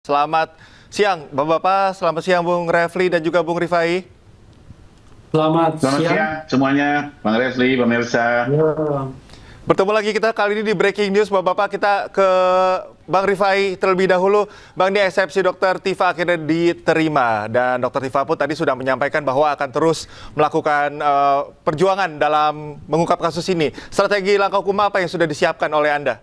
Selamat siang, Bapak-Bapak. Selamat siang, Bung Refli dan juga Bung Rifai. Selamat Selamat siang. siang semuanya, Bang Refli, pemirsa. Ya, Bertemu lagi kita kali ini di Breaking News, Bapak-Bapak. Kita ke Bang Rifai terlebih dahulu. Bang, ini eksepsi Dr. Tifa akhirnya diterima. Dan Dr. Tifa pun tadi sudah menyampaikan bahwa akan terus melakukan perjuangan dalam mengungkap kasus ini. Strategi langkah hukum apa yang sudah disiapkan oleh Anda?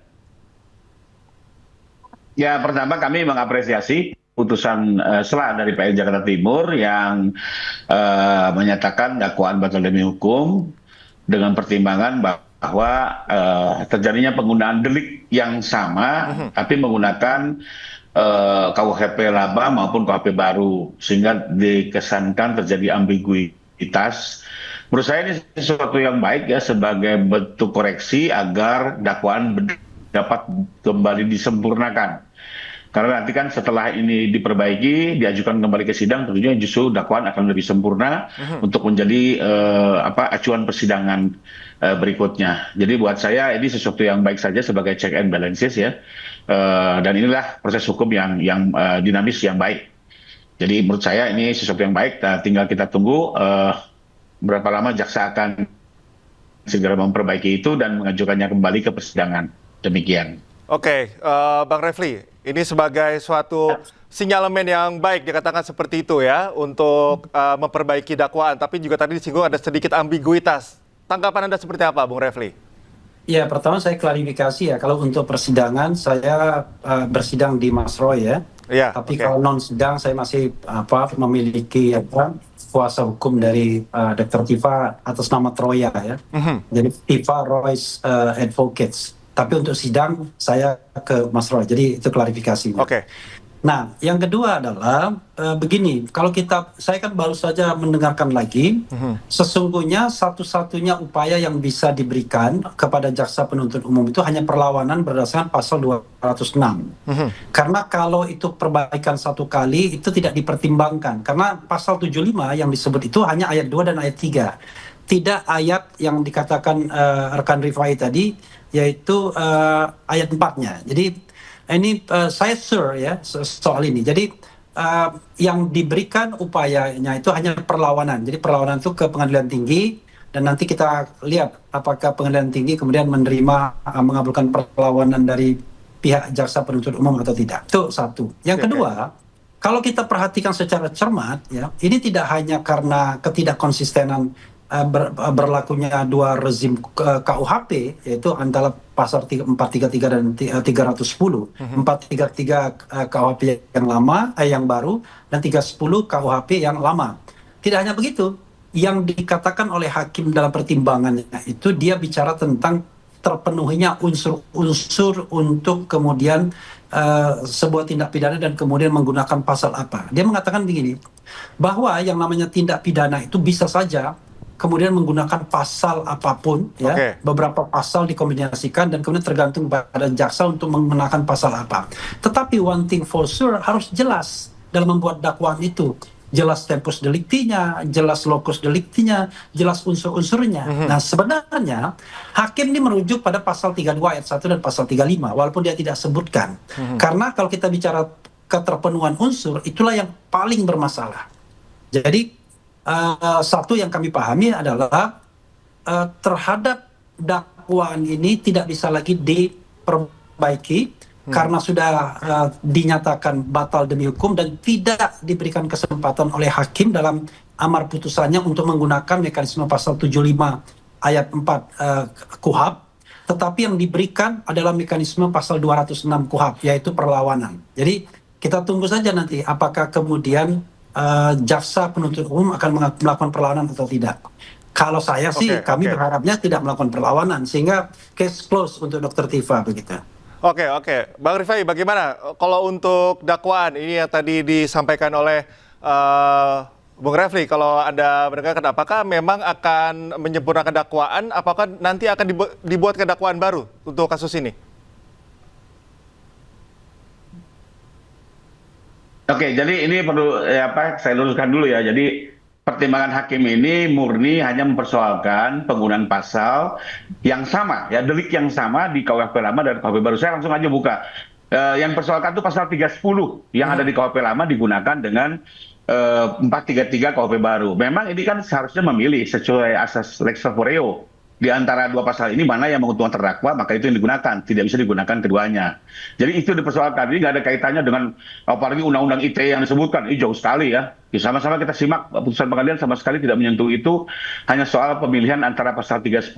Ya, pertama kami mengapresiasi putusan SELA dari PN Jakarta Timur yang menyatakan dakwaan batal demi hukum dengan pertimbangan bahwa terjadinya penggunaan delik yang sama, tapi menggunakan KUHP lama maupun KUHP baru, sehingga dikesankan terjadi ambiguitas. Menurut saya ini sesuatu yang baik ya, sebagai bentuk koreksi agar dakwaan dapat kembali disempurnakan. Karena nanti kan setelah ini diperbaiki, diajukan kembali ke sidang, tentunya justru dakwaan akan lebih sempurna untuk menjadi acuan persidangan berikutnya. Jadi buat saya ini sesuatu yang baik saja sebagai check and balances ya. Dan inilah proses hukum yang dinamis yang baik. Jadi menurut saya ini sesuatu yang baik. Nah, tinggal kita tunggu berapa lama jaksa akan segera memperbaiki itu dan mengajukannya kembali ke persidangan. Demikian. Oke, Bang Refli, ini sebagai suatu sinyalemen yang baik dikatakan seperti itu ya untuk memperbaiki dakwaan, tapi juga tadi disinggung ada sedikit ambiguitas. Tanggapan Anda seperti apa, Bung Refli? ya, pertama saya klarifikasi ya, kalau untuk persidangan saya bersidang di Mas Roy ya. Iya, Tapi oke. kalau non sidang saya masih memiliki kuasa hukum dari Dr. Tifa atas nama Troya ya. Jadi Tifa Roy's Advocates. Tapi untuk sidang saya ke Mas Roy. Jadi itu klarifikasinya. Oke. Nah, yang kedua adalah begini, kalau saya kan baru saja mendengarkan lagi, sesungguhnya satu-satunya upaya yang bisa diberikan kepada jaksa penuntut umum itu hanya perlawanan berdasarkan pasal 206. Karena kalau itu perbaikan satu kali, itu tidak dipertimbangkan. Karena pasal 75 yang disebut itu hanya ayat 2 dan ayat 3. Tidak ayat yang dikatakan rekan Rifai tadi, yaitu ayat 4-nya. Jadi ini saya sure ya soal ini. Jadi yang diberikan upayanya itu hanya perlawanan. Jadi perlawanan itu ke pengadilan tinggi dan nanti kita lihat apakah pengadilan tinggi kemudian menerima mengabulkan perlawanan dari pihak jaksa penuntut umum atau tidak. Itu satu. Yang kedua, kalau kita perhatikan secara cermat ya, ini tidak hanya karena ketidakkonsistenan berlakunya dua rezim KUHP, yaitu antara pasal 433 dan 310. 433 KUHP yang lama, yang baru, dan 310 KUHP yang lama. Tidak hanya begitu, yang dikatakan oleh hakim dalam pertimbangannya itu dia bicara tentang terpenuhinya unsur-unsur untuk kemudian sebuah tindak pidana dan kemudian menggunakan pasal apa. Dia mengatakan begini, bahwa yang namanya tindak pidana itu bisa saja kemudian menggunakan pasal apapun ya, beberapa pasal dikombinasikan dan kemudian tergantung pada jaksa untuk menggunakan pasal apa. Tetapi one thing for sure, harus jelas dalam membuat dakwaan itu. Jelas tempus delictinya, jelas locus delictinya, jelas unsur-unsurnya. Nah, sebenarnya hakim ini merujuk pada pasal 32 ayat 1 dan pasal 35 walaupun dia tidak sebutkan. Karena kalau kita bicara keterpenuhan unsur, itulah yang paling bermasalah. Jadi satu yang kami pahami adalah terhadap dakwaan ini tidak bisa lagi diperbaiki karena sudah dinyatakan batal demi hukum dan tidak diberikan kesempatan oleh hakim dalam amar putusannya untuk menggunakan mekanisme pasal 75 ayat 4 KUHP, tetapi yang diberikan adalah mekanisme pasal 206 KUHP, yaitu perlawanan. Jadi kita tunggu saja nanti apakah kemudian jaksa penuntut umum akan melakukan perlawanan atau tidak. Kalau saya sih, kami berharapnya tidak melakukan perlawanan, sehingga case close untuk Dr. Tifa begitu. Oke. Bang Rifai, bagaimana kalau untuk dakwaan ini yang tadi disampaikan oleh Bung Refli, kalau Anda mendengarkan, apakah memang akan menyempurnakan dakwaan, apakah nanti akan dibuat dakwaan baru untuk kasus ini? Oke, jadi ini perlu saya luruskan dulu ya. Jadi pertimbangan hakim ini murni hanya mempersoalkan penggunaan pasal yang sama, ya delik yang sama di KUHP lama dan KUHP baru. Saya langsung aja buka Yang dipersoalkan itu pasal 310 yang ada di KUHP lama digunakan dengan 433 KUHP baru. Memang ini kan seharusnya memilih sesuai asas lex favoreo. Di antara dua pasal ini mana yang menguntungkan terdakwa, maka itu yang digunakan. Tidak bisa digunakan keduanya. Jadi itu dipersoalkan. Ini nggak ada kaitannya dengan apalagi undang-undang ITE yang disebutkan. Ini jauh sekali ya. Sama-sama kita simak putusan pengadilan sama sekali tidak menyentuh itu. Hanya soal pemilihan antara pasal 310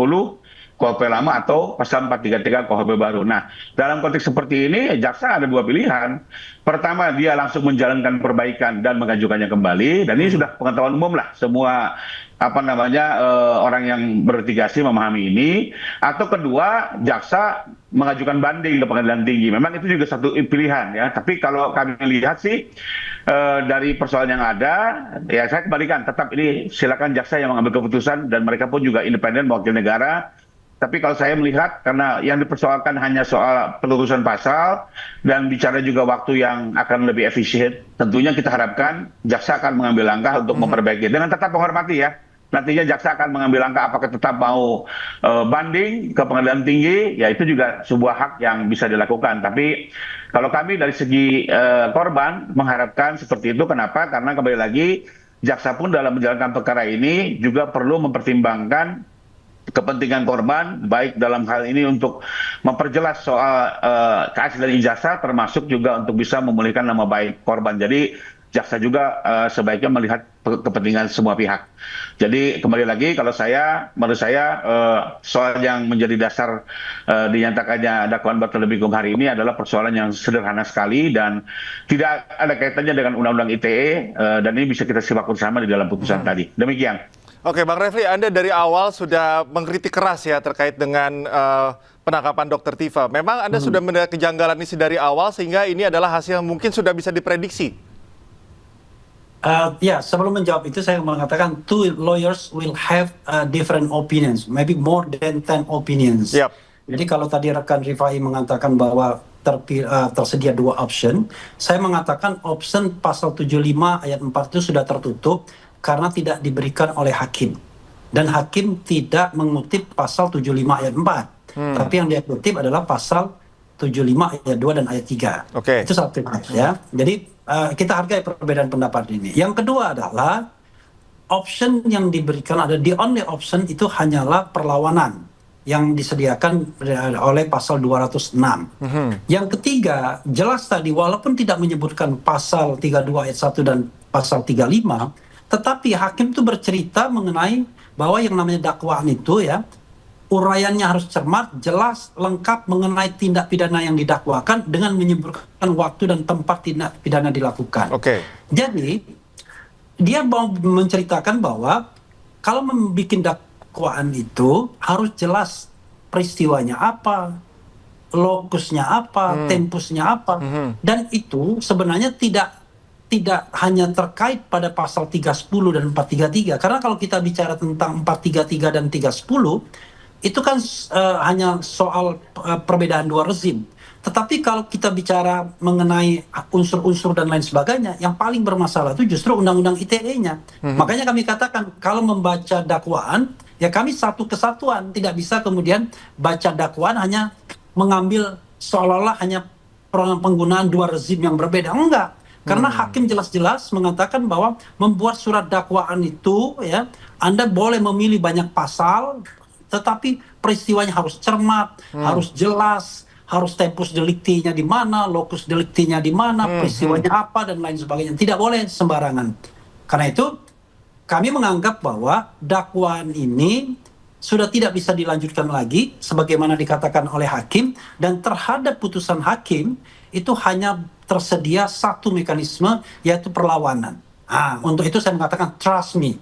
KUHP lama atau pasal 433 KUHP baru. Nah, dalam konteks seperti ini, jaksa ada dua pilihan. Pertama, dia langsung menjalankan perbaikan dan mengajukannya kembali. Dan ini sudah pengetahuan umum lah. Semua orang yang berlitigasi memahami ini. Atau kedua, jaksa mengajukan banding ke pengadilan tinggi. Memang itu juga satu pilihan ya. Tapi kalau kami lihat sih dari persoalan yang ada, ya saya kembalikan. Tetap ini silakan jaksa yang mengambil keputusan dan mereka pun juga independen mewakili negara. Tapi kalau saya melihat karena yang dipersoalkan hanya soal pelurusan pasal dan bicara juga waktu yang akan lebih efisien, tentunya kita harapkan jaksa akan mengambil langkah untuk memperbaiki dengan tetap menghormati ya. Nantinya jaksa akan mengambil langkah apakah tetap mau banding ke pengadilan tinggi, ya itu juga sebuah hak yang bisa dilakukan. Tapi kalau kami dari segi korban mengharapkan seperti itu, kenapa? Karena kembali lagi jaksa pun dalam menjalankan perkara ini juga perlu mempertimbangkan kepentingan korban, baik dalam hal ini untuk memperjelas soal keaslian ijazah, termasuk juga untuk bisa memulihkan nama baik korban. Jadi jaksa juga sebaiknya melihat kepentingan semua pihak. Jadi kembali lagi, kalau menurut saya soal yang menjadi dasar dinyatakannya dakwaan batal demi hukum hari ini adalah persoalan yang sederhana sekali dan tidak ada kaitannya dengan Undang-Undang ITE dan ini bisa kita simak bersama di dalam putusan tadi. Demikian. Oke, Bang Refli, Anda dari awal sudah mengkritik keras ya terkait dengan penangkapan Dr. Tifa. Memang Anda sudah mendengar kejanggalan ini dari awal sehingga ini adalah hasil yang mungkin sudah bisa diprediksi. Ya, sebelum menjawab itu saya mengatakan two lawyers will have different opinions, maybe more than 10 opinions. Yep. Jadi kalau tadi rekan Rifai mengatakan bahwa tersedia dua option, saya mengatakan option pasal 75 ayat 4 itu sudah tertutup karena tidak diberikan oleh hakim. Dan hakim tidak mengutip pasal 75 ayat 4. Tapi yang dia kutip adalah pasal 75 ayat 2 dan ayat 3. Oke. Itu satu ya. Jadi kita hargai perbedaan pendapat ini. Yang kedua adalah option yang diberikan the only option itu hanyalah perlawanan yang disediakan oleh pasal 206. Yang ketiga, jelas tadi walaupun tidak menyebutkan pasal 32 ayat 1 dan pasal 35, tetapi hakim itu bercerita mengenai bahwa yang namanya dakwaan itu ya, uraiannya harus cermat, jelas, lengkap mengenai tindak pidana yang didakwakan dengan menyebutkan waktu dan tempat tindak pidana dilakukan. Oke. Jadi, dia mau menceritakan bahwa kalau membuat dakwaan itu harus jelas peristiwanya apa, lokusnya apa, tempusnya apa, dan itu sebenarnya tidak hanya terkait pada pasal 310 dan 433. Karena kalau kita bicara tentang 433 dan 310, itu kan hanya soal perbedaan dua rezim. Tetapi kalau kita bicara mengenai unsur-unsur dan lain sebagainya, yang paling bermasalah itu justru Undang-Undang ITE-nya. Makanya kami katakan, kalau membaca dakwaan, ya kami satu kesatuan. Tidak bisa kemudian baca dakwaan hanya mengambil seolah-olah hanya penggunaan dua rezim yang berbeda. Enggak. Karena hakim jelas-jelas mengatakan bahwa membuat surat dakwaan itu ya, Anda boleh memilih banyak pasal, tetapi peristiwanya harus cermat, harus jelas, harus tempus delicti-nya di mana, locus delicti-nya di mana, peristiwanya apa dan lain sebagainya. Tidak boleh sembarangan. Karena itu kami menganggap bahwa dakwaan ini sudah tidak bisa dilanjutkan lagi sebagaimana dikatakan oleh hakim, dan terhadap putusan hakim itu hanya tersedia satu mekanisme, yaitu perlawanan. Untuk itu saya mengatakan trust me.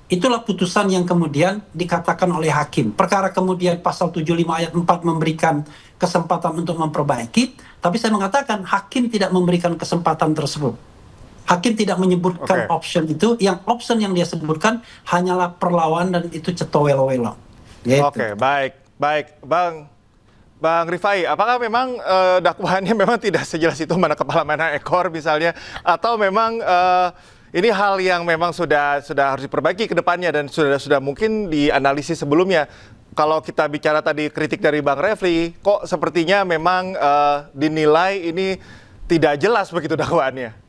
Itulah putusan yang kemudian dikatakan oleh hakim. Perkara kemudian pasal 75 ayat 4 memberikan kesempatan untuk memperbaiki, tapi saya mengatakan hakim tidak memberikan kesempatan tersebut. Hakim tidak menyebutkan option itu, option yang dia sebutkan hanyalah perlawanan dan itu cetowelo-welo. Oke, baik. Bang Rifai, apakah memang dakwaannya memang tidak sejelas itu mana kepala mana ekor misalnya, atau memang ini hal yang memang sudah harus diperbaiki ke depannya dan sudah mungkin dianalisis sebelumnya? kalau kita bicara tadi kritik dari Bang Refli, kok sepertinya memang dinilai ini tidak jelas begitu dakwaannya.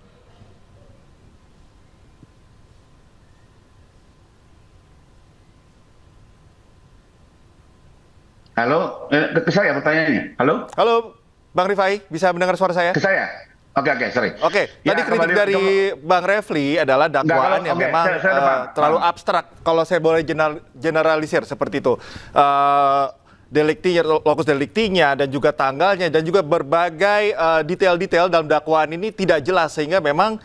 Halo, ke saya pertanyaannya. Halo? Halo, Bang Rifai, bisa mendengar suara saya? Ke saya? Oke, sorry. Oke, Ya, tadi kritik kembali- dari Bang Refli adalah dakwaan yang oke, memang saya paham. terlalu abstrak. Kalau saya boleh generalisir seperti itu. Deliktinya, lokus deliktinya, dan juga tanggalnya, dan juga berbagai detail-detail dalam dakwaan ini tidak jelas, sehingga memang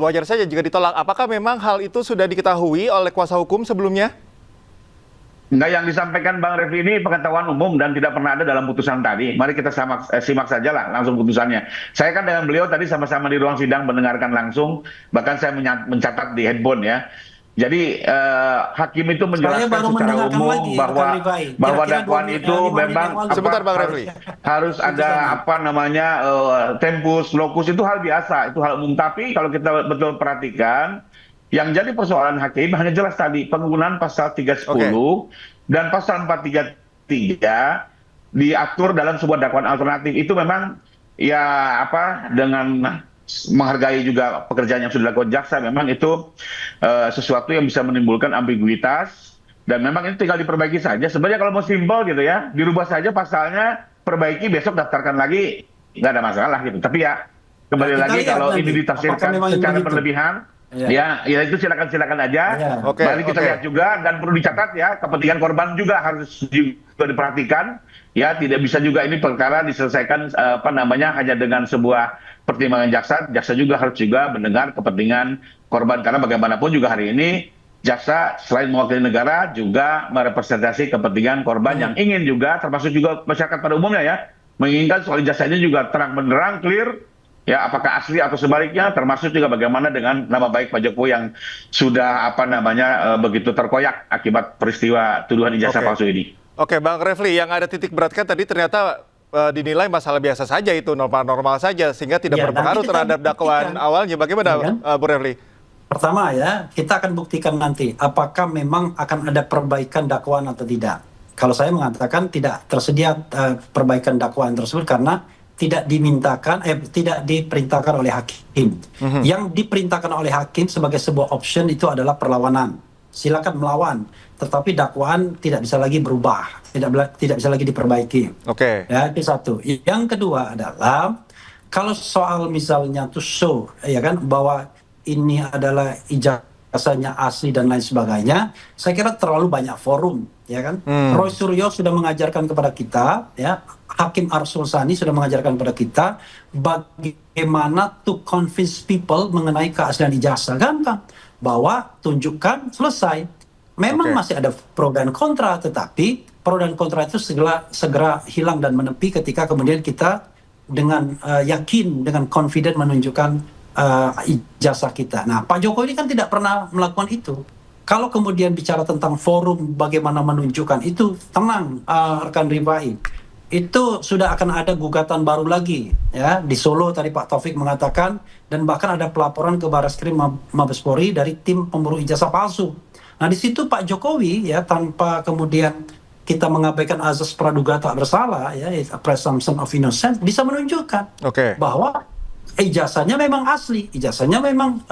wajar saja jika ditolak. Apakah memang hal itu sudah diketahui oleh kuasa hukum sebelumnya? Enggak, yang disampaikan Bang Refli ini pengetahuan umum dan tidak pernah ada dalam putusan tadi. Mari kita simak saja lah langsung putusannya. Saya kan dengan beliau tadi sama-sama di ruang sidang mendengarkan langsung, bahkan saya mencatat di handphone ya. Jadi hakim itu menjelaskan baru secara mendengarkan umum lagi, bahwa rekan Rifai. Kira-kira dakwaan 2 itu menit memang yang lalu. Sebentar, Bang Refli. harus ada apa namanya tempus, lokus, itu hal biasa, itu hal umum. Tapi kalau kita betul perhatikan, yang jadi persoalan hakim hanya jelas tadi penggunaan pasal 310 dan pasal 433 diatur dalam sebuah dakwaan alternatif. Itu memang ya apa, dengan menghargai juga pekerjaan yang sudah dilakukan jaksa, memang itu sesuatu yang bisa menimbulkan ambiguitas, dan memang itu tinggal diperbaiki saja. Sebenarnya kalau mau simpel gitu ya, dirubah saja pasalnya, perbaiki, besok daftarkan lagi, nggak ada masalah gitu. Tapi ya kembali Nah, kita lagi, lihat kalau nanti, ini ditafsirkan apakah memang secara begitu? berlebihan, ya itu silakan aja. Ya. Oke, Mari kita oke. lihat juga, dan perlu dicatat ya, kepentingan korban juga harus juga diperhatikan. Ya, tidak bisa juga ini perkara diselesaikan apa namanya hanya dengan sebuah pertimbangan jaksa. Jaksa juga harus juga mendengar kepentingan korban, karena bagaimanapun juga hari ini jaksa selain mewakili negara juga merepresentasi kepentingan korban yang ingin juga, termasuk juga masyarakat pada umumnya ya, menginginkan soal ijazah ini juga terang benderang, clear. Ya, apakah asli atau sebaliknya, termasuk juga bagaimana dengan nama baik Pak Jokowi yang sudah apa namanya begitu terkoyak akibat peristiwa tuduhan ijazah Oke. palsu ini. Oke, Bang Refli, yang ada titik beratkan tadi ternyata dinilai masalah biasa saja, itu normal-normal saja, sehingga tidak Ya, berpengaruh nanti kita terhadap dakwaan buktikan. awalnya. Bagaimana, Ya kan? Bu Refli? Pertama ya, kita akan buktikan nanti apakah memang akan ada perbaikan dakwaan atau tidak. Kalau saya mengatakan tidak tersedia perbaikan dakwaan tersebut karena tidak diperintahkan oleh hakim. Yang diperintahkan oleh hakim sebagai sebuah option itu adalah perlawanan. Silakan melawan, tetapi dakwaan tidak bisa lagi berubah, tidak bisa lagi diperbaiki. Oke. Ya, itu satu. Yang kedua adalah kalau soal misalnya to show ya kan bahwa ini adalah ijazahnya asli dan lain sebagainya, saya kira terlalu banyak forum, ya kan? Roy Suryo sudah mengajarkan kepada kita, ya, Hakim Arsul Sani sudah mengajarkan kepada kita bagaimana to convince people mengenai keaslian ijazah. Gampang, bahwa tunjukkan, selesai. Memang Oke. masih ada pro dan kontra, tetapi pro dan kontra itu segera hilang dan menepi ketika kemudian kita dengan yakin, dengan confident menunjukkan ijazah kita. Nah, Pak Jokowi ini kan tidak pernah melakukan itu. Kalau kemudian bicara tentang forum bagaimana menunjukkan itu, tenang rekan Rifai, itu sudah akan ada gugatan baru lagi ya di Solo tadi Pak Taufik mengatakan, dan bahkan ada pelaporan ke Barreskrim Mabespori dari tim pemburu ijazah palsu. Nah, di situ Pak Jokowi ya, tanpa kemudian kita mengabaikan azas praduga tak bersalah ya, presumption of innocence, bisa menunjukkan Oke. bahwa ijazahnya memang asli, ijazahnya memang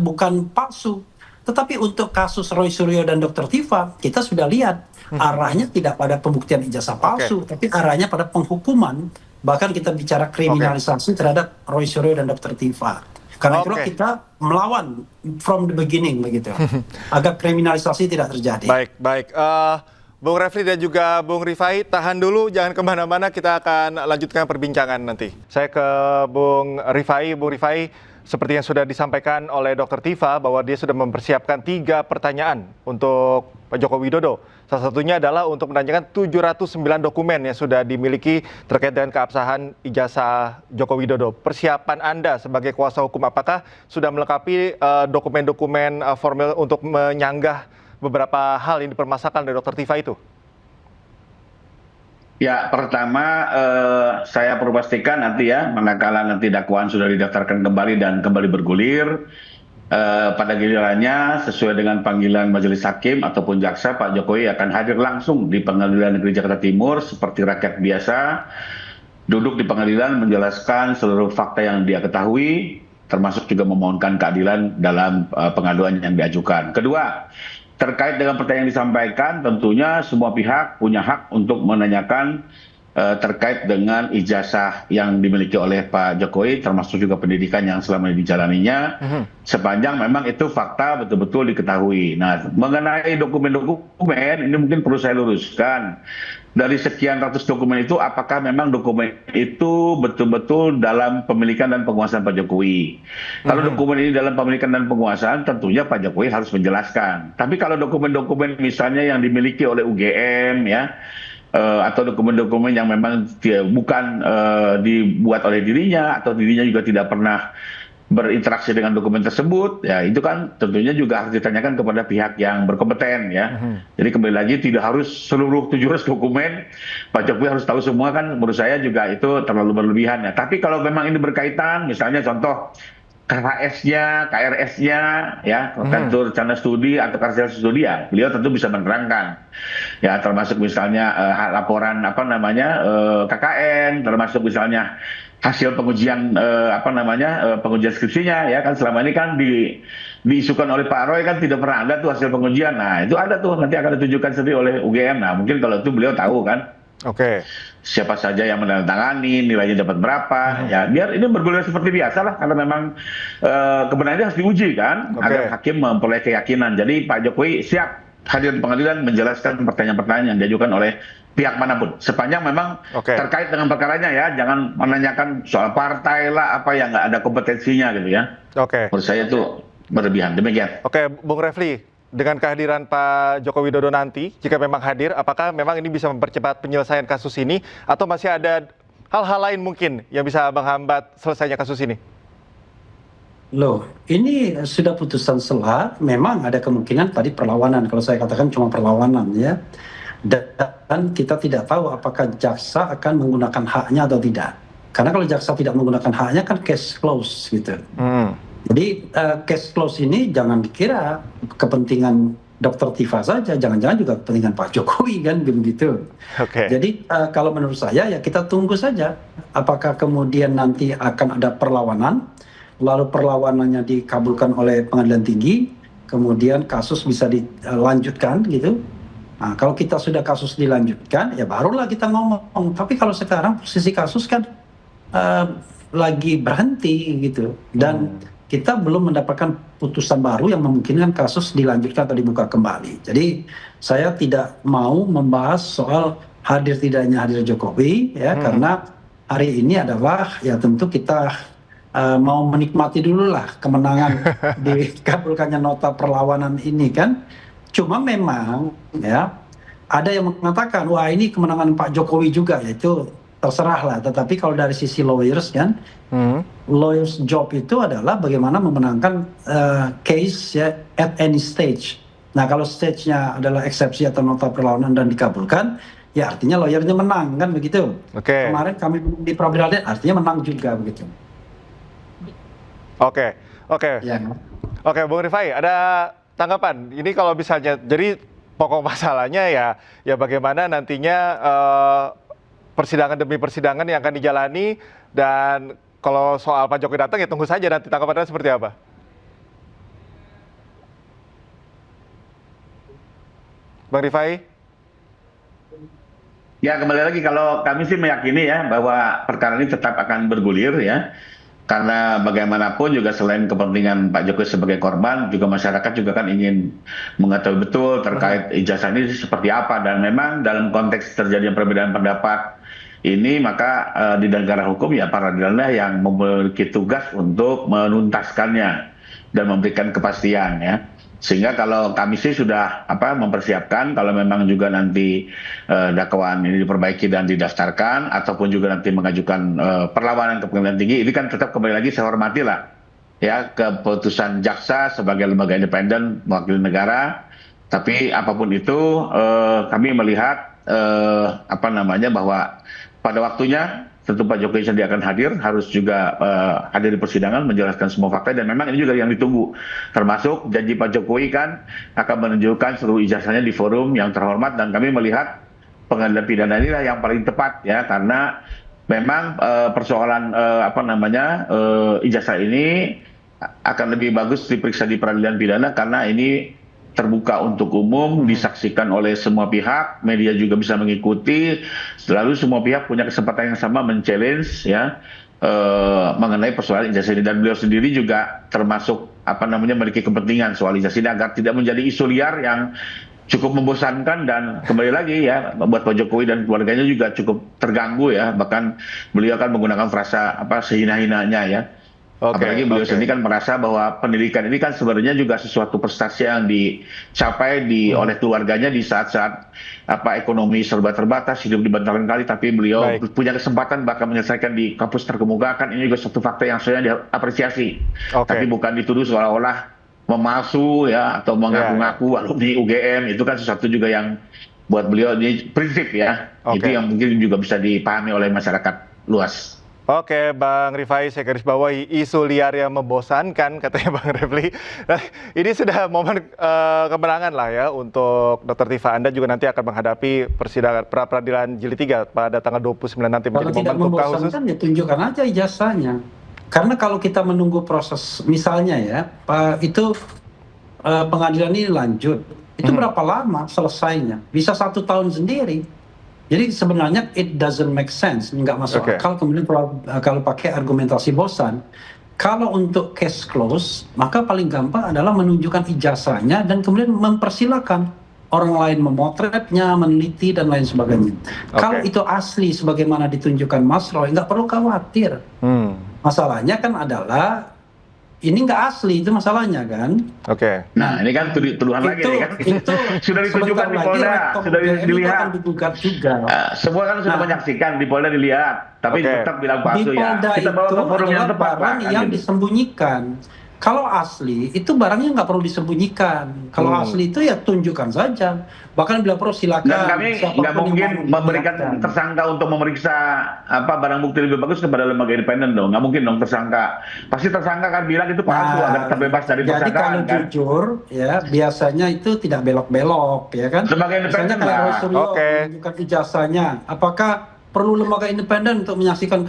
bukan palsu. Tetapi untuk kasus Roy Suryo dan Dr. Tifa, kita sudah lihat arahnya tidak pada pembuktian ijazah palsu, tapi arahnya pada penghukuman. Bahkan kita bicara kriminalisasi terhadap Roy Suryo dan Dr. Tifa. Karena itulah Oke. kita melawan from the beginning begitu, agar kriminalisasi tidak terjadi. Baik. Bung Refli dan juga Bung Rifai, tahan dulu, jangan kemana-mana, kita akan lanjutkan perbincangan nanti. Saya ke Bung Rifai. Bung Rifai, seperti yang sudah disampaikan oleh Dr. Tifa, bahwa dia sudah mempersiapkan 3 pertanyaan untuk Pak Joko Widodo. Salah satunya adalah untuk menanyakan 709 dokumen yang sudah dimiliki terkait dengan keabsahan ijazah Joko Widodo. Persiapan Anda sebagai kuasa hukum, apakah sudah melengkapi dokumen-dokumen formal untuk menyanggah beberapa hal yang dipermasalahkan dari Dr. Tifa itu? Ya, pertama saya perlu pastikan nanti ya, manakala nanti dakwaan sudah didaftarkan kembali dan kembali bergulir, pada gilirannya sesuai dengan panggilan majelis hakim ataupun jaksa, Pak Jokowi akan hadir langsung di Pengadilan Negeri Jakarta Timur seperti rakyat biasa, duduk di pengadilan menjelaskan seluruh fakta yang dia ketahui, termasuk juga memohonkan keadilan dalam pengaduan yang diajukan. Kedua, terkait dengan pertanyaan yang disampaikan, tentunya semua pihak punya hak untuk menanyakan terkait dengan ijazah yang dimiliki oleh Pak Jokowi, termasuk juga pendidikan yang selama ini dijalaninya, sepanjang memang itu fakta betul-betul diketahui. Nah, mengenai dokumen-dokumen, ini mungkin perlu saya luruskan. Dari sekian ratus dokumen itu, apakah memang dokumen itu betul-betul dalam pemilikan dan penguasaan Pak Jokowi? Kalau dokumen ini dalam pemilikan dan penguasaan, tentunya Pak Jokowi harus menjelaskan. Tapi kalau dokumen-dokumen misalnya yang dimiliki oleh UGM, ya, atau dokumen-dokumen yang memang bukan dibuat oleh dirinya atau dirinya juga tidak pernah berinteraksi dengan dokumen tersebut, ya itu kan tentunya juga harus ditanyakan kepada pihak yang berkompeten, ya. Jadi kembali lagi tidak harus seluruh 700 dokumen Pak Jokowi harus tahu semua, kan menurut saya juga itu terlalu berlebihan, ya. Tapi kalau memang ini berkaitan, misalnya contoh KHS-nya, KRS-nya, ya, kantor rencana studi atau karya studi, ya, beliau tentu bisa menerangkan, ya, termasuk misalnya laporan apa namanya KKN, termasuk misalnya hasil pengujian pengujian skripsinya, ya kan selama ini kan diisukan oleh Pak Roy kan tidak pernah ada tuh hasil pengujian. Nah itu ada tuh, nanti akan ditunjukkan sendiri oleh UGM. Nah mungkin kalau itu beliau tahu kan. Oke. Siapa saja yang menandatangani, nilainya dapat berapa, ya biar ini bergulir seperti biasa lah, karena memang kebenarannya harus diuji kan, agar hakim memperoleh keyakinan. Jadi Pak Jokowi siap hadir di pengadilan menjelaskan pertanyaan-pertanyaan yang diajukan oleh pihak manapun, sepanjang memang terkait dengan perkaranya, ya, jangan menanyakan soal partai lah, apa yang nggak ada kompetensinya gitu, ya. Menurut saya itu berlebihan. Demikian. Oke, Bung Refli. Dengan kehadiran Pak Joko Widodo nanti, jika memang hadir, apakah memang ini bisa mempercepat penyelesaian kasus ini, atau masih ada hal-hal lain mungkin yang bisa menghambat selesainya kasus ini? Loh, ini sudah putusan selah, memang ada kemungkinan tadi perlawanan, kalau saya katakan cuma perlawanan, ya. Dan kita tidak tahu apakah jaksa akan menggunakan haknya atau tidak. Karena kalau jaksa tidak menggunakan haknya kan case close gitu. Jadi case close ini jangan dikira kepentingan Dr. Tifa saja, jangan-jangan juga kepentingan Pak Jokowi kan begitu. Jadi kalau menurut saya ya kita tunggu saja apakah kemudian nanti akan ada perlawanan, lalu perlawanannya dikabulkan oleh pengadilan tinggi, kemudian kasus bisa dilanjutkan gitu. Nah, kalau kita sudah kasus dilanjutkan ya barulah kita ngomong. Tapi kalau sekarang posisi kasus kan lagi berhenti gitu, dan kita belum mendapatkan putusan baru yang memungkinkan kasus dilanjutkan atau dibuka kembali. Jadi saya tidak mau membahas soal hadir tidaknya hadir Jokowi, ya, karena hari ini adalah ya tentu kita mau menikmati dulu lah kemenangan dikabulkannya nota perlawanan ini kan. Cuma memang ya ada yang mengatakan wah ini kemenangan Pak Jokowi juga, yaitu terserah lah. Tetapi kalau dari sisi lawyers kan, lawyers job itu adalah bagaimana memenangkan case ya at any stage. Nah kalau stage-nya adalah eksepsi atau nota perlawanan dan dikabulkan, ya artinya lawyernya menang kan begitu. Kemarin kami di pra-peradilan artinya menang juga begitu. Oke. Ya. Oke, Bung Rifai, ada tanggapan? Ini kalau misalnya, jadi pokok masalahnya ya bagaimana nantinya persidangan demi persidangan yang akan dijalani, dan kalau soal Pak Jokowi datang ya tunggu saja nanti tanggapannya seperti apa. Bang Rifai? Ya kembali lagi, kalau kami sih meyakini ya bahwa perkara ini tetap akan bergulir, ya. Karena bagaimanapun juga selain kepentingan Pak Jokowi sebagai korban, juga masyarakat juga kan ingin mengetahui betul terkait ijazah ini seperti apa. Dan memang dalam konteks terjadinya perbedaan pendapat ini, maka di negara hukum ya peradilanlah yang memiliki tugas untuk menuntaskannya dan memberikan kepastian, ya. Sehingga kalau kami sih sudah mempersiapkan kalau memang juga nanti dakwaan ini diperbaiki dan didaftarkan, ataupun juga nanti mengajukan perlawanan ke pengadilan tinggi, ini kan tetap kembali lagi saya hormati lah ya keputusan jaksa sebagai lembaga independen mewakili negara. Tapi apapun itu kami melihat bahwa pada waktunya tentu Pak Jokowi sendiri akan hadir, harus juga hadir di persidangan menjelaskan semua fakta, dan memang ini juga yang ditunggu. Termasuk janji Pak Jokowi kan akan menunjukkan seluruh ijazahnya di forum yang terhormat, dan kami melihat pengadilan pidana inilah yang paling tepat ya, karena memang persoalan ijazah ini akan lebih bagus diperiksa di peradilan pidana karena ini terbuka untuk umum, disaksikan oleh semua pihak, media juga bisa mengikuti, selalu semua pihak punya kesempatan yang sama men-challenge ya mengenai persoalan ijazah ini, dan beliau sendiri juga termasuk memiliki kepentingan soal ijazah ini agar tidak menjadi isu liar yang cukup membosankan, dan kembali lagi ya buat Pak Jokowi dan keluarganya juga cukup terganggu ya, bahkan beliau akan menggunakan frasa sehina-hinanya ya. Apalagi beliau sendiri kan merasa bahwa pendidikan ini kan sebenarnya juga sesuatu prestasi yang dicapai oleh keluarganya di saat-saat ekonomi serba terbatas, hidup di bantaran kali, tapi beliau punya kesempatan bahkan menyelesaikan di kampus terkemuka, kan ini juga satu fakta yang sebenarnya diapresiasi. Tapi bukan dituduh seolah-olah memalsu ya atau mengaku-ngaku alumni UGM, itu kan sesuatu juga yang buat beliau ini prinsip ya. Itu yang mungkin juga bisa dipahami oleh masyarakat luas. Oke, Bang Rifai, saya garis bawahi isu liar yang membosankan, katanya Bang Refli. Nah, ini sudah momen kemenangan lah ya untuk Dr. Tifa. Anda juga nanti akan menghadapi persidangan pra-peradilan jilid 3 pada tanggal 29 nanti. Kalau tidak membosankan ya tunjukkan aja ijazahnya. Karena kalau kita menunggu proses, misalnya ya, itu pengadilan ini lanjut, itu berapa lama selesainya? Bisa 1 tahun sendiri. Jadi sebenarnya it doesn't make sense, nggak masuk akal. Kemudian kalau pakai argumentasi bosan, kalau untuk case close, maka paling gampang adalah menunjukkan ijazahnya dan kemudian mempersilahkan orang lain memotretnya, meneliti dan lain sebagainya. Kalau itu asli sebagaimana ditunjukkan Mas Roy, nggak perlu khawatir. Masalahnya kan adalah ini nggak asli, itu masalahnya kan. Nah, ini kan tuduhan lagi nih kan. Itu sudah ditunjukkan di Polda, sudah dilihat. Digugat juga. Semua kan sudah menyaksikan di Polda, dilihat, tapi tetap bilang palsu ya. Kita bawa ke forum yang tepat, Pak. Yang disembunyikan. Kalau asli itu barangnya nggak perlu disembunyikan. Kalau asli itu ya tunjukkan saja. Bahkan bila perlu silakan. Dan kami nggak mungkin memberikan tersangka untuk memeriksa barang bukti lebih bagus kepada lembaga independen dong. Nggak mungkin dong tersangka. Pasti tersangka kan bilang itu palsu agar terbebas dari persangkaan. Jadi kalau jujur ya biasanya itu tidak belok-belok ya kan. Lembaga independen menunjukkan ijazahnya. Apakah perlu lembaga independen untuk menyaksikan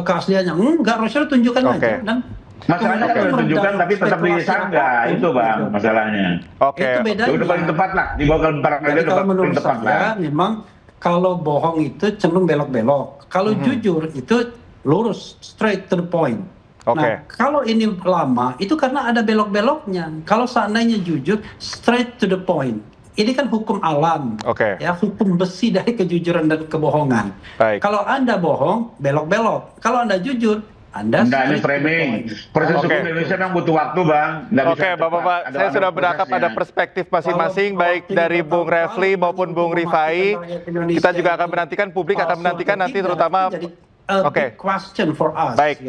keasliannya? Enggak, Rosyul tunjukkan aja. Dan masalahnya kan tunjukkan tapi tetap disangka, itu Bang masalahnya. Itu bedanya. Itu paling tepat lah, dibawa ke Jadi kalau menurut saya memang kalau bohong itu cenderung belok-belok. Kalau jujur itu lurus, straight to the point. Nah, kalau ini lama itu karena ada belok-beloknya. Kalau seandainya jujur, straight to the point. Ini kan hukum alam, ya hukum besi dari kejujuran dan kebohongan. Kalau Anda bohong, belok-belok. Kalau Anda jujur, Anda ini framing. Proses hukum Indonesia memang butuh waktu, Bang. Bapak-bapak, saya sudah berangkap ada perspektif masing-masing, baik dari Bung Refli maupun Bung Rifai. Kita juga akan menantikan, publik akan menantikan nanti terutama. Question for us. Baik,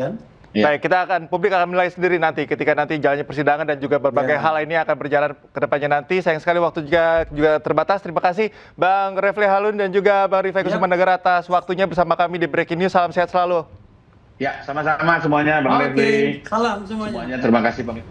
publik akan menilai sendiri nanti ketika nanti jalannya persidangan dan juga berbagai hal ini akan berjalan ke depannya nanti. Sayang sekali waktu juga terbatas. Terima kasih Bang Refli Harun dan juga Bang Rifai Kusumandegara atas waktunya bersama kami di Breaking News. Salam sehat selalu. Ya, sama-sama semuanya Bang Refli. Salam semuanya. Terima kasih Bang.